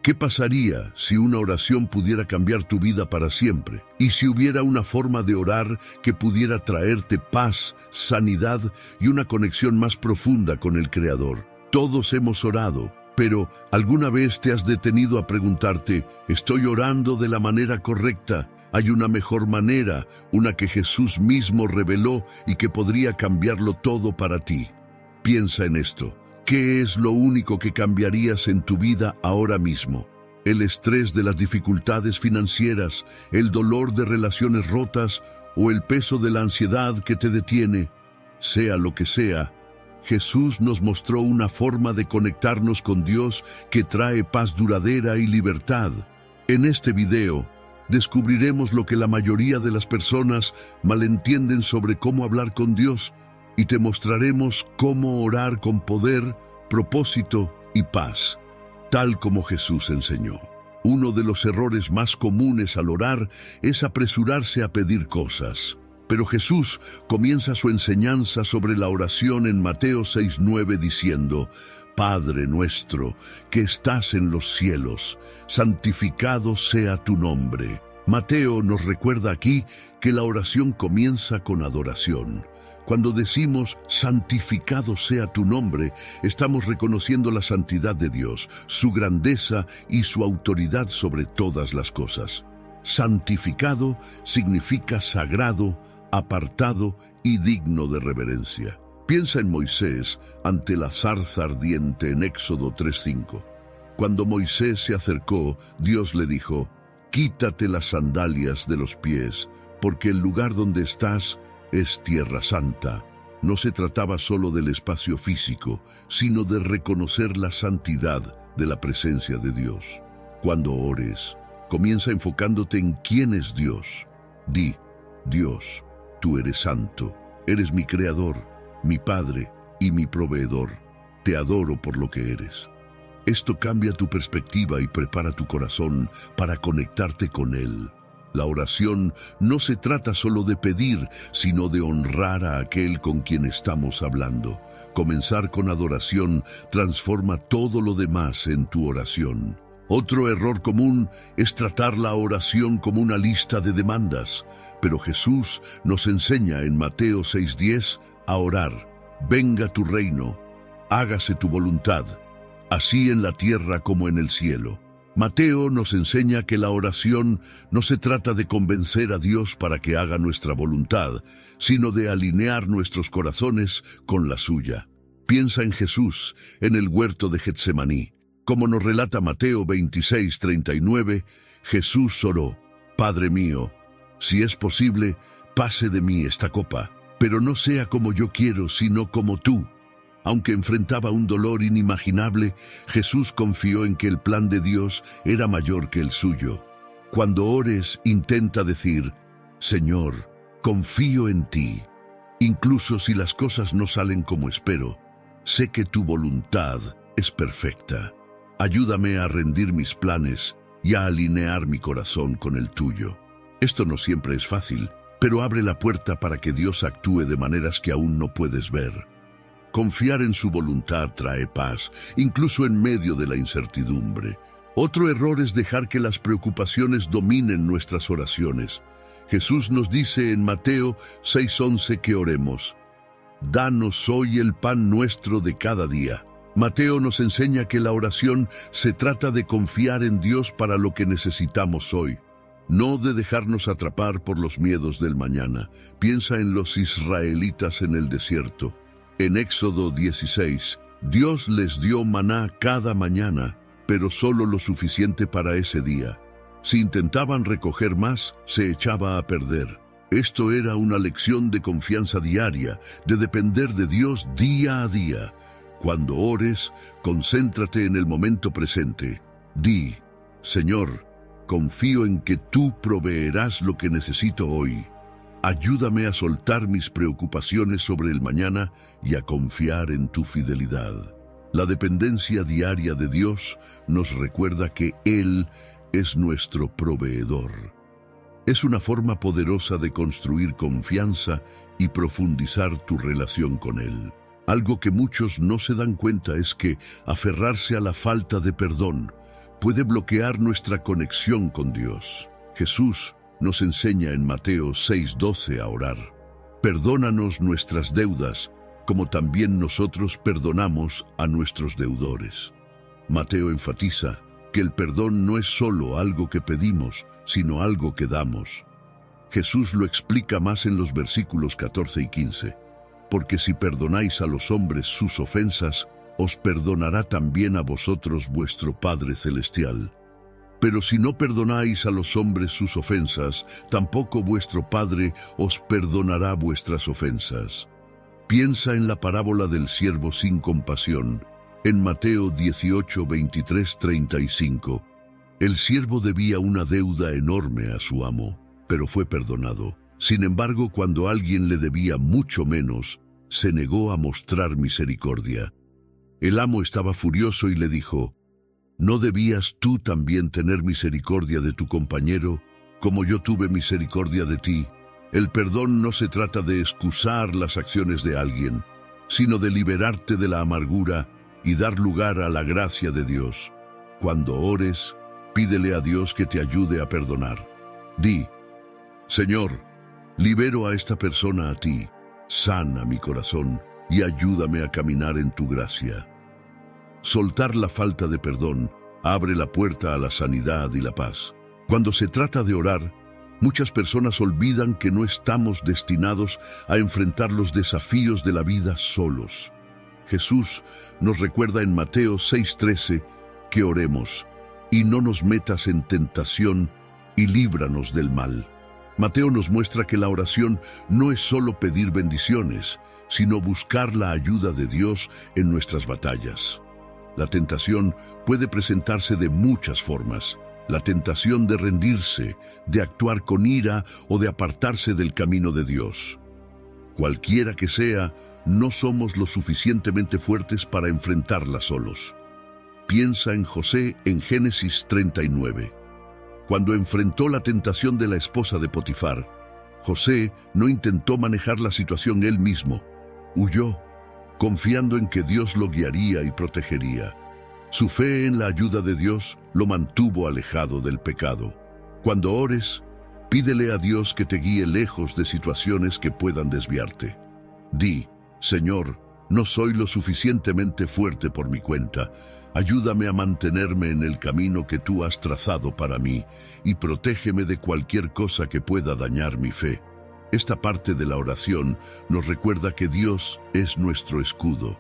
¿Qué pasaría si una oración pudiera cambiar tu vida para siempre? Y si hubiera una forma de orar que pudiera traerte paz, sanidad y una conexión más profunda con el Creador. Todos hemos orado, pero ¿alguna vez te has detenido a preguntarte, ¿estoy orando de la manera correcta? ¿Hay una mejor manera, una que Jesús mismo reveló y que podría cambiarlo todo para ti? Piensa en esto. ¿Qué es lo único que cambiarías en tu vida ahora mismo? ¿El estrés de las dificultades financieras, el dolor de relaciones rotas o el peso de la ansiedad que te detiene? Sea lo que sea, Jesús nos mostró una forma de conectarnos con Dios que trae paz duradera y libertad. En este video, descubriremos lo que la mayoría de las personas malentienden sobre cómo hablar con Dios y te mostraremos cómo orar con poder, propósito y paz, tal como Jesús enseñó. Uno de los errores más comunes al orar es apresurarse a pedir cosas. Pero Jesús comienza su enseñanza sobre la oración en Mateo 6:9 diciendo, Padre nuestro, que estás en los cielos, santificado sea tu nombre. Mateo nos recuerda aquí que la oración comienza con adoración. Cuando decimos, santificado sea tu nombre, estamos reconociendo la santidad de Dios, su grandeza y su autoridad sobre todas las cosas. Santificado significa sagrado, apartado y digno de reverencia. Piensa en Moisés ante la zarza ardiente en Éxodo 3:5. Cuando Moisés se acercó, Dios le dijo, quítate las sandalias de los pies, porque el lugar donde estás es tierra santa. No se trataba solo del espacio físico, sino de reconocer la santidad de la presencia de Dios. Cuando ores, comienza enfocándote en quién es Dios. Di, Dios, tú eres santo, eres mi creador, mi Padre y mi proveedor. Te adoro por lo que eres. Esto cambia tu perspectiva y prepara tu corazón para conectarte con Él. La oración no se trata solo de pedir, sino de honrar a aquel con quien estamos hablando. Comenzar con adoración transforma todo lo demás en tu oración. Otro error común es tratar la oración como una lista de demandas, pero Jesús nos enseña en Mateo 6:10 a orar. Venga tu reino, hágase tu voluntad, así en la tierra como en el cielo. Mateo nos enseña que la oración no se trata de convencer a Dios para que haga nuestra voluntad, sino de alinear nuestros corazones con la suya. Piensa en Jesús, en el huerto de Getsemaní. Como nos relata Mateo 26:39, Jesús oró, Padre mío, si es posible, pase de mí esta copa, pero no sea como yo quiero, sino como tú. Aunque enfrentaba un dolor inimaginable, Jesús confió en que el plan de Dios era mayor que el suyo. Cuando ores, intenta decir, Señor, confío en ti. Incluso si las cosas no salen como espero, sé que tu voluntad es perfecta. Ayúdame a rendir mis planes y a alinear mi corazón con el tuyo. Esto no siempre es fácil, pero abre la puerta para que Dios actúe de maneras que aún no puedes ver. Confiar en su voluntad trae paz, incluso en medio de la incertidumbre. Otro error es dejar que las preocupaciones dominen nuestras oraciones. Jesús nos dice en Mateo 6:11 que oremos, Danos hoy el pan nuestro de cada día. Mateo nos enseña que la oración se trata de confiar en Dios para lo que necesitamos hoy, no de dejarnos atrapar por los miedos del mañana. Piensa en los israelitas en el desierto. En Éxodo 16, Dios les dio maná cada mañana, pero solo lo suficiente para ese día. Si intentaban recoger más, se echaba a perder. Esto era una lección de confianza diaria, de depender de Dios día a día. Cuando ores, concéntrate en el momento presente. Di, Señor, confío en que tú proveerás lo que necesito hoy. Ayúdame a soltar mis preocupaciones sobre el mañana y a confiar en tu fidelidad. La dependencia diaria de Dios nos recuerda que Él es nuestro proveedor. Es una forma poderosa de construir confianza y profundizar tu relación con Él. Algo que muchos no se dan cuenta es que aferrarse a la falta de perdón puede bloquear nuestra conexión con Dios. Jesús nos enseña en Mateo 6:12 a orar. Perdónanos nuestras deudas, como también nosotros perdonamos a nuestros deudores. Mateo enfatiza que el perdón no es solo algo que pedimos, sino algo que damos. Jesús lo explica más en los versículos 14 y 15. Porque si perdonáis a los hombres sus ofensas, os perdonará también a vosotros vuestro Padre Celestial. Pero si no perdonáis a los hombres sus ofensas, tampoco vuestro Padre os perdonará vuestras ofensas. Piensa en la parábola del siervo sin compasión. En Mateo 18, 23, 35, el siervo debía una deuda enorme a su amo, pero fue perdonado. Sin embargo, cuando alguien le debía mucho menos, se negó a mostrar misericordia. El amo estaba furioso y le dijo: ¿No debías tú también tener misericordia de tu compañero, como yo tuve misericordia de ti? El perdón no se trata de excusar las acciones de alguien, sino de liberarte de la amargura y dar lugar a la gracia de Dios. Cuando ores, pídele a Dios que te ayude a perdonar. Di: Señor, libero a esta persona a ti, sana mi corazón y ayúdame a caminar en tu gracia. Soltar la falta de perdón abre la puerta a la sanidad y la paz. Cuando se trata de orar, muchas personas olvidan que no estamos destinados a enfrentar los desafíos de la vida solos. Jesús nos recuerda en Mateo 6:13 que oremos: y no nos metas en tentación y líbranos del mal. Mateo nos muestra que la oración no es solo pedir bendiciones, sino buscar la ayuda de Dios en nuestras batallas. La tentación puede presentarse de muchas formas. La tentación de rendirse, de actuar con ira o de apartarse del camino de Dios. Cualquiera que sea, no somos lo suficientemente fuertes para enfrentarla solos. Piensa en José en Génesis 39. Cuando enfrentó la tentación de la esposa de Potifar, José no intentó manejar la situación él mismo. Huyó, confiando en que Dios lo guiaría y protegería. Su fe en la ayuda de Dios lo mantuvo alejado del pecado. Cuando ores, pídele a Dios que te guíe lejos de situaciones que puedan desviarte. Di: Señor, no soy lo suficientemente fuerte por mi cuenta. Ayúdame a mantenerme en el camino que tú has trazado para mí y protégeme de cualquier cosa que pueda dañar mi fe. Esta parte de la oración nos recuerda que Dios es nuestro escudo.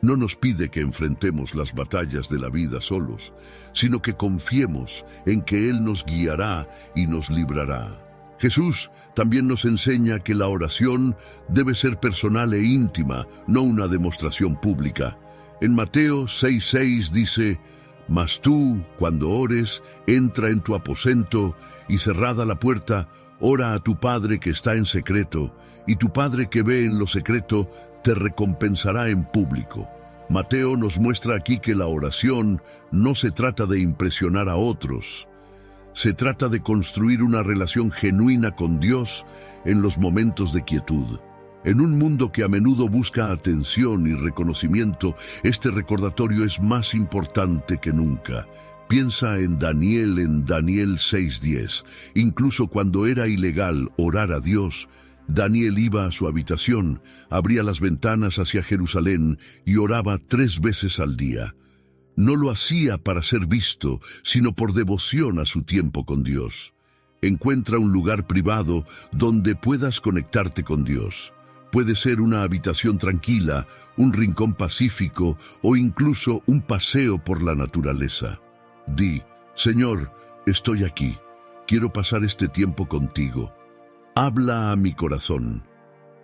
No nos pide que enfrentemos las batallas de la vida solos, sino que confiemos en que Él nos guiará y nos librará. Jesús también nos enseña que la oración debe ser personal e íntima, no una demostración pública. En Mateo 6:6 dice: Mas tú, cuando ores, entra en tu aposento y cerrada la puerta, ora a tu Padre que está en secreto, y tu Padre que ve en lo secreto te recompensará en público. Mateo nos muestra aquí que la oración no se trata de impresionar a otros. Se trata de construir una relación genuina con Dios en los momentos de quietud. En un mundo que a menudo busca atención y reconocimiento, este recordatorio es más importante que nunca. Piensa en Daniel 6:10. Incluso cuando era ilegal orar a Dios, Daniel iba a su habitación, abría las ventanas hacia Jerusalén y oraba 3 veces al día. No lo hacía para ser visto, sino por devoción a su tiempo con Dios. Encuentra un lugar privado donde puedas conectarte con Dios. Puede ser una habitación tranquila, un rincón pacífico o incluso un paseo por la naturaleza. Di: Señor, estoy aquí. Quiero pasar este tiempo contigo. Habla a mi corazón.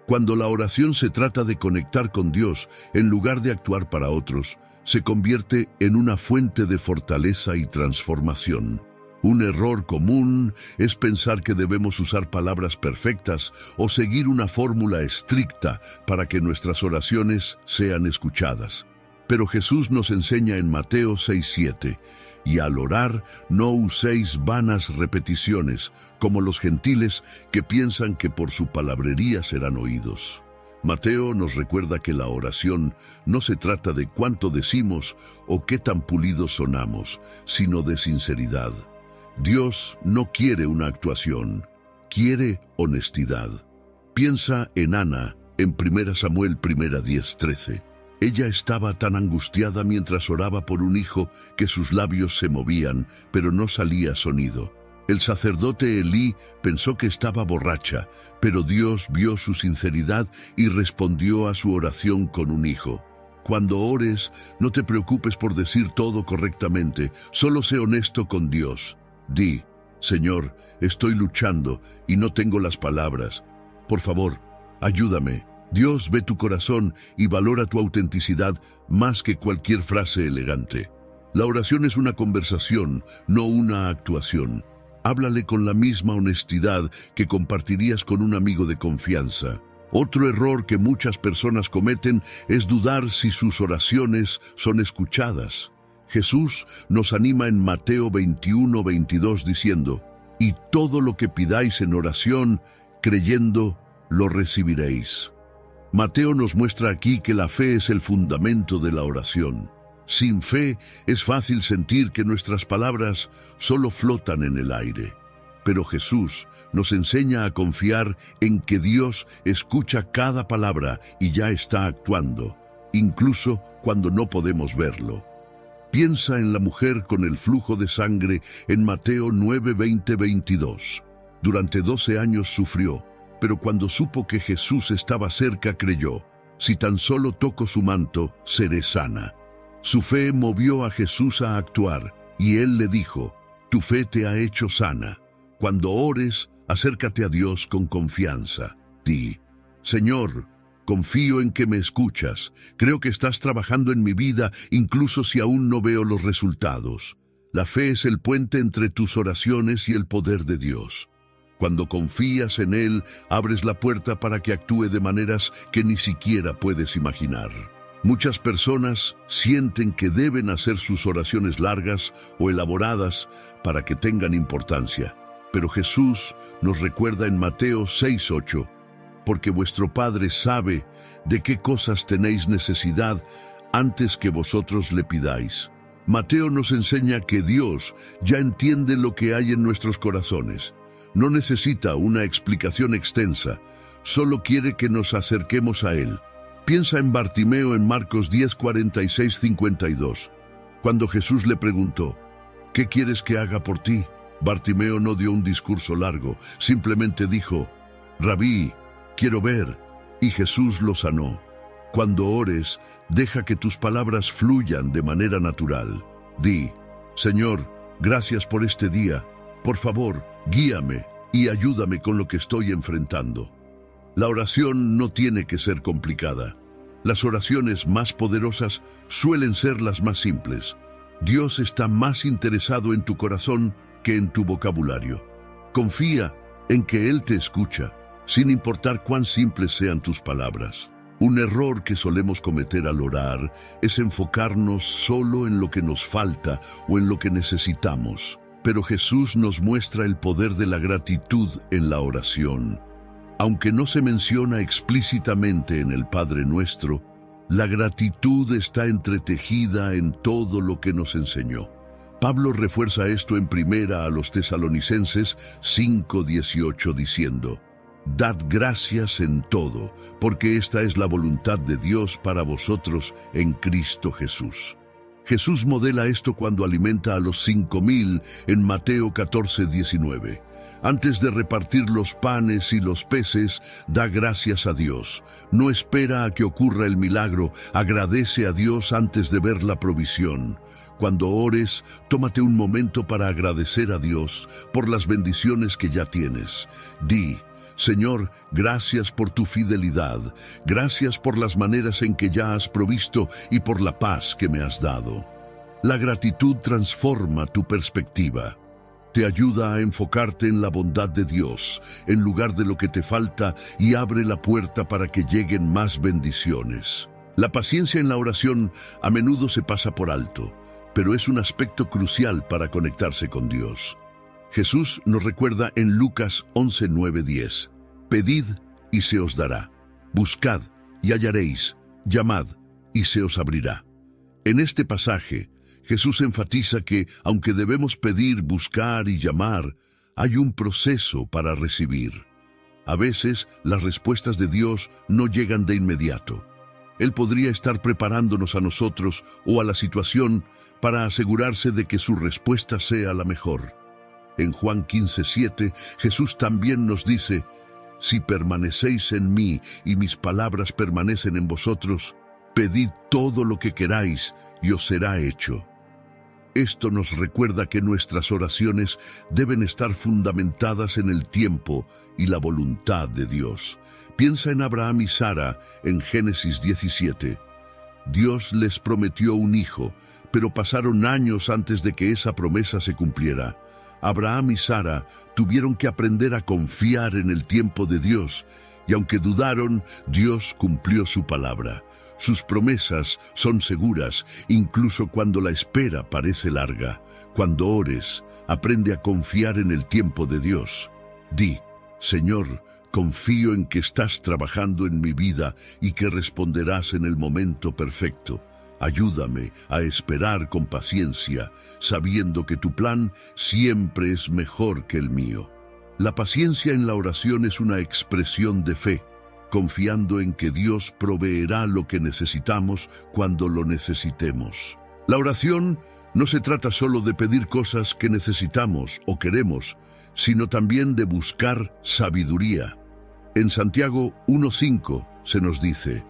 Cuando la oración se trata de conectar con Dios en lugar de actuar para otros, se convierte en una fuente de fortaleza y transformación. Un error común es pensar que debemos usar palabras perfectas o seguir una fórmula estricta para que nuestras oraciones sean escuchadas. Pero Jesús nos enseña en Mateo 6:7, y al orar no uséis vanas repeticiones, como los gentiles que piensan que por su palabrería serán oídos. Mateo nos recuerda que la oración no se trata de cuánto decimos o qué tan pulidos sonamos, sino de sinceridad. Dios no quiere una actuación, quiere honestidad. Piensa en Ana, en 1 Samuel 1:10-13. Ella estaba tan angustiada mientras oraba por un hijo que sus labios se movían, pero no salía sonido. El sacerdote Elí pensó que estaba borracha, pero Dios vio su sinceridad y respondió a su oración con un hijo. Cuando ores, no te preocupes por decir todo correctamente, solo sé honesto con Dios. Di, Señor, estoy luchando y no tengo las palabras. Por favor, ayúdame. Dios ve tu corazón y valora tu autenticidad más que cualquier frase elegante. La oración es una conversación, no una actuación. Háblale con la misma honestidad que compartirías con un amigo de confianza. Otro error que muchas personas cometen es dudar si sus oraciones son escuchadas. Jesús nos anima en Mateo 21:22 diciendo: «Y todo lo que pidáis en oración, creyendo, lo recibiréis». Mateo nos muestra aquí que la fe es el fundamento de la oración. Sin fe es fácil sentir que nuestras palabras solo flotan en el aire. Pero Jesús nos enseña a confiar en que Dios escucha cada palabra y ya está actuando, incluso cuando no podemos verlo. Piensa en la mujer con el flujo de sangre en Mateo 9:20-22. Durante 12 años sufrió, pero cuando supo que Jesús estaba cerca creyó: «Si tan solo toco su manto, seré sana». Su fe movió a Jesús a actuar, y Él le dijo: «Tu fe te ha hecho sana». Cuando ores, acércate a Dios con confianza. Di: «Señor, confío en que me escuchas. Creo que estás trabajando en mi vida, incluso si aún no veo los resultados». La fe es el puente entre tus oraciones y el poder de Dios. Cuando confías en Él, abres la puerta para que actúe de maneras que ni siquiera puedes imaginar. Muchas personas sienten que deben hacer sus oraciones largas o elaboradas para que tengan importancia. Pero Jesús nos recuerda en Mateo 6:8, «Porque vuestro Padre sabe de qué cosas tenéis necesidad antes que vosotros le pidáis». Mateo nos enseña que Dios ya entiende lo que hay en nuestros corazones. No necesita una explicación extensa, solo quiere que nos acerquemos a Él. Piensa en Bartimeo en Marcos 10:46-52. Cuando Jesús le preguntó: «¿Qué quieres que haga por ti?», Bartimeo no dio un discurso largo, simplemente dijo: «Rabí, quiero ver», y Jesús lo sanó. Cuando ores, deja que tus palabras fluyan de manera natural. Di: «Señor, gracias por este día. Por favor, guíame y ayúdame con lo que estoy enfrentando». La oración no tiene que ser complicada. Las oraciones más poderosas suelen ser las más simples. Dios está más interesado en tu corazón que en tu vocabulario. Confía en que Él te escucha, sin importar cuán simples sean tus palabras. Un error que solemos cometer al orar es enfocarnos solo en lo que nos falta o en lo que necesitamos. Pero Jesús nos muestra el poder de la gratitud en la oración. Aunque no se menciona explícitamente en el Padre Nuestro, la gratitud está entretejida en todo lo que nos enseñó. Pablo refuerza esto en 1 a los Tesalonicenses 5:18 diciendo: «Dad gracias en todo, porque esta es la voluntad de Dios para vosotros en Cristo Jesús». Jesús modela esto cuando alimenta a los 5,000 en Mateo 14:19. Antes de repartir los panes y los peces, da gracias a Dios. No espera a que ocurra el milagro, agradece a Dios antes de ver la provisión. Cuando ores, tómate un momento para agradecer a Dios por las bendiciones que ya tienes. Di: «Señor, gracias por tu fidelidad, gracias por las maneras en que ya has provisto y por la paz que me has dado». La gratitud transforma tu perspectiva. Te ayuda a enfocarte en la bondad de Dios, en lugar de lo que te falta, y abre la puerta para que lleguen más bendiciones. La paciencia en la oración a menudo se pasa por alto, pero es un aspecto crucial para conectarse con Dios. Jesús nos recuerda en Lucas 11:9-10: «Pedid y se os dará. Buscad y hallaréis, llamad y se os abrirá. En este pasaje, Jesús enfatiza que, aunque debemos pedir, buscar y llamar, hay un proceso para recibir. A veces, las respuestas de Dios no llegan de inmediato. Él podría estar preparándonos a nosotros o a la situación para asegurarse de que su respuesta sea la mejor. En Juan 15:7, Jesús también nos dice: si permanecéis en mí y mis palabras permanecen en vosotros, pedid todo lo que queráis y os será hecho. Esto nos recuerda que nuestras oraciones deben estar fundamentadas en el tiempo y la voluntad de Dios. Piensa en Abraham y Sara en Génesis 17. Dios les prometió un hijo, pero pasaron años antes de que esa promesa se cumpliera. Abraham y Sara tuvieron que aprender a confiar en el tiempo de Dios, y aunque dudaron, Dios cumplió su palabra. Sus promesas son seguras, incluso cuando la espera parece larga. Cuando ores, aprende a confiar en el tiempo de Dios. Di: Señor, confío en que estás trabajando en mi vida y que responderás en el momento perfecto. Ayúdame a esperar con paciencia, sabiendo que tu plan siempre es mejor que el mío. La paciencia en la oración es una expresión de fe, confiando en que Dios proveerá lo que necesitamos cuando lo necesitemos. La oración no se trata solo de pedir cosas que necesitamos o queremos, sino también de buscar sabiduría. En Santiago 1:5 se nos dice: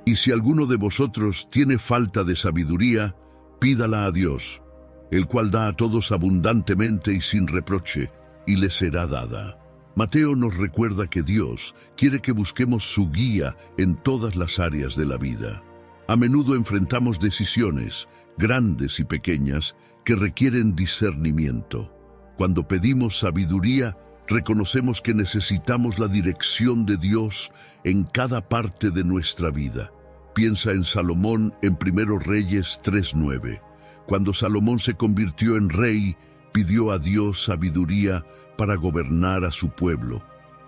y si alguno de vosotros tiene falta de sabiduría, pídala a Dios, el cual da a todos abundantemente y sin reproche, y le será dada. Mateo nos recuerda que Dios quiere que busquemos su guía en todas las áreas de la vida. A menudo enfrentamos decisiones, grandes y pequeñas, que requieren discernimiento. Cuando pedimos sabiduría, reconocemos que necesitamos la dirección de Dios en cada parte de nuestra vida. Piensa en Salomón en 1 Reyes 3:9. Cuando Salomón se convirtió en rey, pidió a Dios sabiduría para gobernar a su pueblo.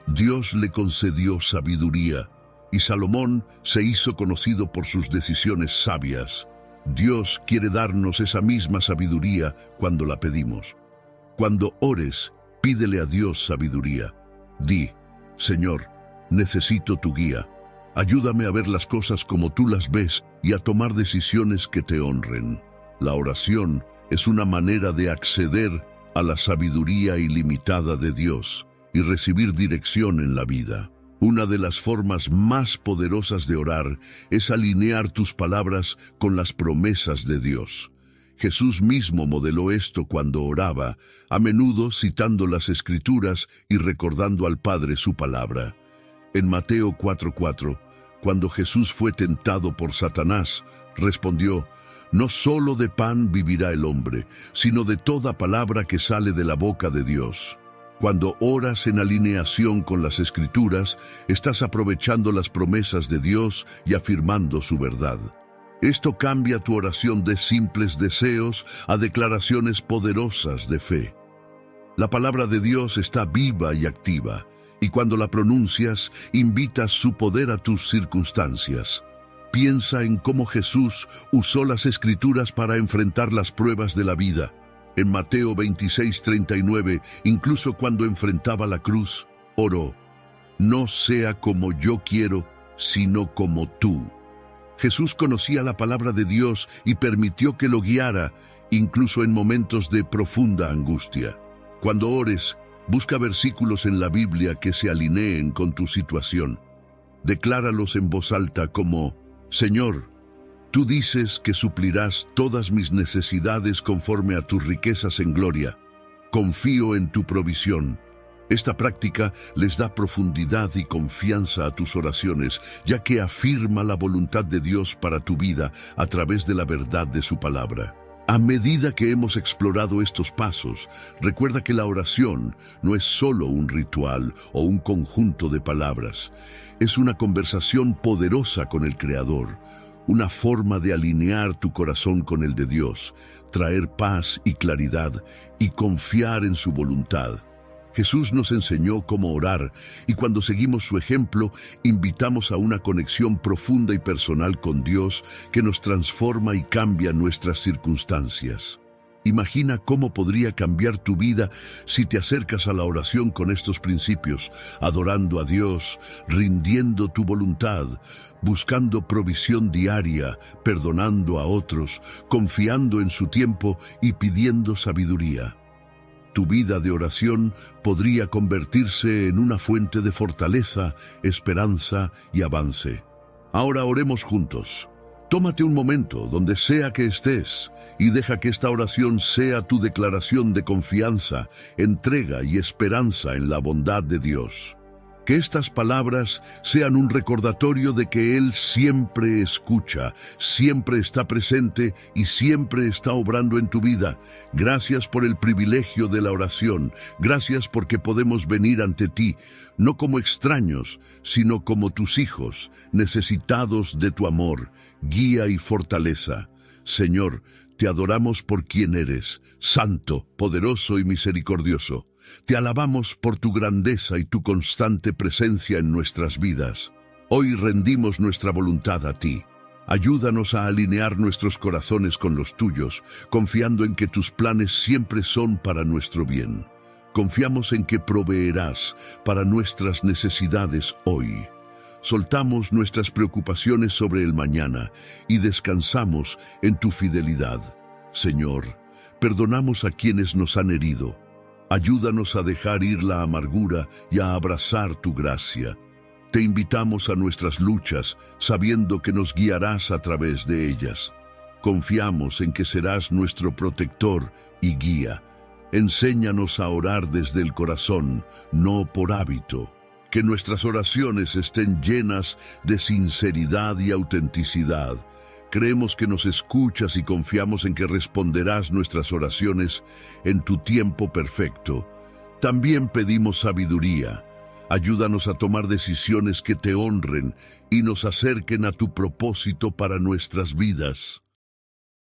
Dios le concedió sabiduría, y Salomón se hizo conocido por sus decisiones sabias. Dios quiere darnos esa misma sabiduría cuando la pedimos. Cuando ores, pídele a Dios sabiduría. Di: Señor, necesito tu guía. Ayúdame a ver las cosas como tú las ves y a tomar decisiones que te honren. La oración es una manera de acceder a la sabiduría ilimitada de Dios y recibir dirección en la vida. Una de las formas más poderosas de orar es alinear tus palabras con las promesas de Dios. Jesús mismo modeló esto cuando oraba, a menudo citando las Escrituras y recordando al Padre su palabra. En Mateo 4:4, cuando Jesús fue tentado por Satanás, respondió: no solo de pan vivirá el hombre, sino de toda palabra que sale de la boca de Dios. Cuando oras en alineación con las Escrituras, estás aprovechando las promesas de Dios y afirmando su verdad. Esto cambia tu oración de simples deseos a declaraciones poderosas de fe. La palabra de Dios está viva y activa, y cuando la pronuncias, invitas su poder a tus circunstancias. Piensa en cómo Jesús usó las Escrituras para enfrentar las pruebas de la vida. En Mateo 26:39, incluso cuando enfrentaba la cruz, oró: no sea como yo quiero, sino como tú. Jesús conocía la palabra de Dios y permitió que lo guiara, incluso en momentos de profunda angustia. Cuando ores, busca versículos en la Biblia que se alineen con tu situación. Decláralos en voz alta como: Señor, tú dices que suplirás todas mis necesidades conforme a tus riquezas en gloria. Confío en tu provisión. Esta práctica les da profundidad y confianza a tus oraciones, ya que afirma la voluntad de Dios para tu vida a través de la verdad de su palabra. A medida que hemos explorado estos pasos, recuerda que la oración no es solo un ritual o un conjunto de palabras. Es una conversación poderosa con el Creador, una forma de alinear tu corazón con el de Dios, traer paz y claridad y confiar en su voluntad. Jesús nos enseñó cómo orar y cuando seguimos su ejemplo, invitamos a una conexión profunda y personal con Dios que nos transforma y cambia nuestras circunstancias. Imagina cómo podría cambiar tu vida si te acercas a la oración con estos principios, adorando a Dios, rindiendo tu voluntad, buscando provisión diaria, perdonando a otros, confiando en su tiempo y pidiendo sabiduría. Tu vida de oración podría convertirse en una fuente de fortaleza, esperanza y avance. Ahora oremos juntos. Tómate un momento, donde sea que estés, y deja que esta oración sea tu declaración de confianza, entrega y esperanza en la bondad de Dios. Que estas palabras sean un recordatorio de que Él siempre escucha, siempre está presente y siempre está obrando en tu vida. Gracias por el privilegio de la oración. Gracias porque podemos venir ante ti, no como extraños, sino como tus hijos, necesitados de tu amor, guía y fortaleza. Señor, te adoramos por quien eres, santo, poderoso y misericordioso. Te alabamos por tu grandeza y tu constante presencia en nuestras vidas. Hoy rendimos nuestra voluntad a ti. Ayúdanos a alinear nuestros corazones con los tuyos, confiando en que tus planes siempre son para nuestro bien. Confiamos en que proveerás para nuestras necesidades hoy. Soltamos nuestras preocupaciones sobre el mañana y descansamos en tu fidelidad. Señor, perdonamos a quienes nos han herido. Ayúdanos a dejar ir la amargura y a abrazar tu gracia. Te invitamos a nuestras luchas, sabiendo que nos guiarás a través de ellas. Confiamos en que serás nuestro protector y guía. Enséñanos a orar desde el corazón, no por hábito. Que nuestras oraciones estén llenas de sinceridad y autenticidad. Creemos que nos escuchas y confiamos en que responderás nuestras oraciones en tu tiempo perfecto. También pedimos sabiduría. Ayúdanos a tomar decisiones que te honren y nos acerquen a tu propósito para nuestras vidas.